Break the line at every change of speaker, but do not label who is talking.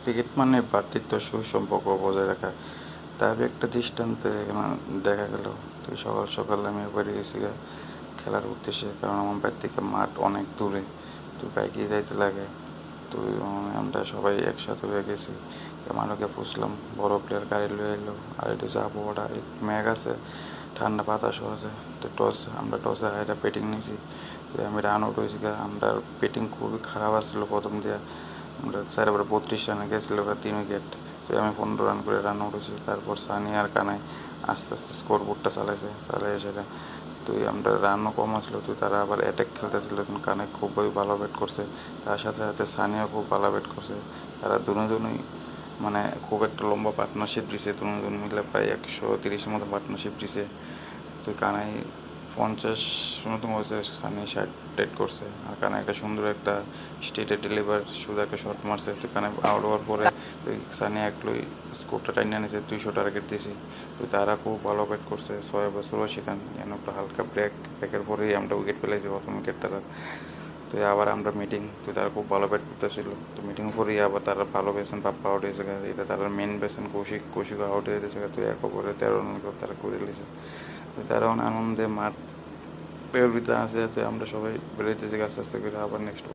Cricket মানে ভ্রাতৃত্ব সুসম্পর্ক বজায় রাখা, তার একটা দৃষ্টান্তে এখানে দেখা গেল। তো সকাল সকাল আমি বেরিয়ে গেছি খেলার উদ্দেশ্যে, কারণ আমার বাড়ি থেকে মাঠ অনেক দূরে, তো বাইকে যাইতে লাগে। তো আমরা সবাই একসাথে হয়ে গেছি, মাঠকে পুষলাম, বড় প্লেয়ার গাড়ি লয়ে এলো। আর এটা হচ্ছে আবহাওয়াটা মেঘ আছে, ঠান্ডা বাতাসও আছে। তো আমরা টসে হাইরা ব্যাটিং নিয়েছি। তো আমি রান আউট হয়েছি, আমরা ব্যাটিং খুবই খারাপ আসছিলো প্রথম দিয়ে। আমরা 4/32 রানে গেছিলো 3 উইকেট। তো আমি 15 রান করে রান আউট হয়েছি। তারপর সানি আর কানাই আস্তে আস্তে স্কোর বোর্ডটা চালাই সেটা। তো আমরা রানও কম আসলো, তো তারা আবার অ্যাটাক খেলতেছিল। কানাই খুবই ভালো ব্যাট করছে, তার সাথে সাথে সানিও খুব ভালো ব্যাট করছে। তারা দুজনই মানে খুব একটা লম্বা পার্টনারশিপ দিছে, দুজন মিলে প্রায় 130-এর মতো পার্টনারশিপ দিছে। তো কানাই 50 মতো হয়েছে, সানি 60 ডেট করছে। আর কানাই একটা সুন্দর একটা স্টেটে ডেলিভার শুধু একটা শট মারছে। তো কানাই আউট হওয়ার পরে সানি একলোই স্কোরটা টাইনে নিয়েছে, 200 টার্গেট দিয়েছি। তো তারা খুব ভালো ব্যাট করছে, 6/84 রান। যেন একটা হালকা ব্রেকের পরেই আমরা উইকেট পেলাইছি, প্রথম উইকেট তারা। তো আবার আমরা মিটিং, তো তারা খুব ভালো ব্যাট করতেছিল। তো মিটিং করেই আবার তারা ভালো বেসেন পাপ্পা আউট হয়েছে, এটা তারা মেন বেসেন কৌশিক আউট হয়ে গেছে। তো 1 ওভারে 13 রান তারা করে দিয়েছে। তো তারা অনেক আনন্দে মাঠ ভিতরে আছে। তো আমরা সবাই বেরোইতেছি আস্তে আস্তে করে আবার নেক্সট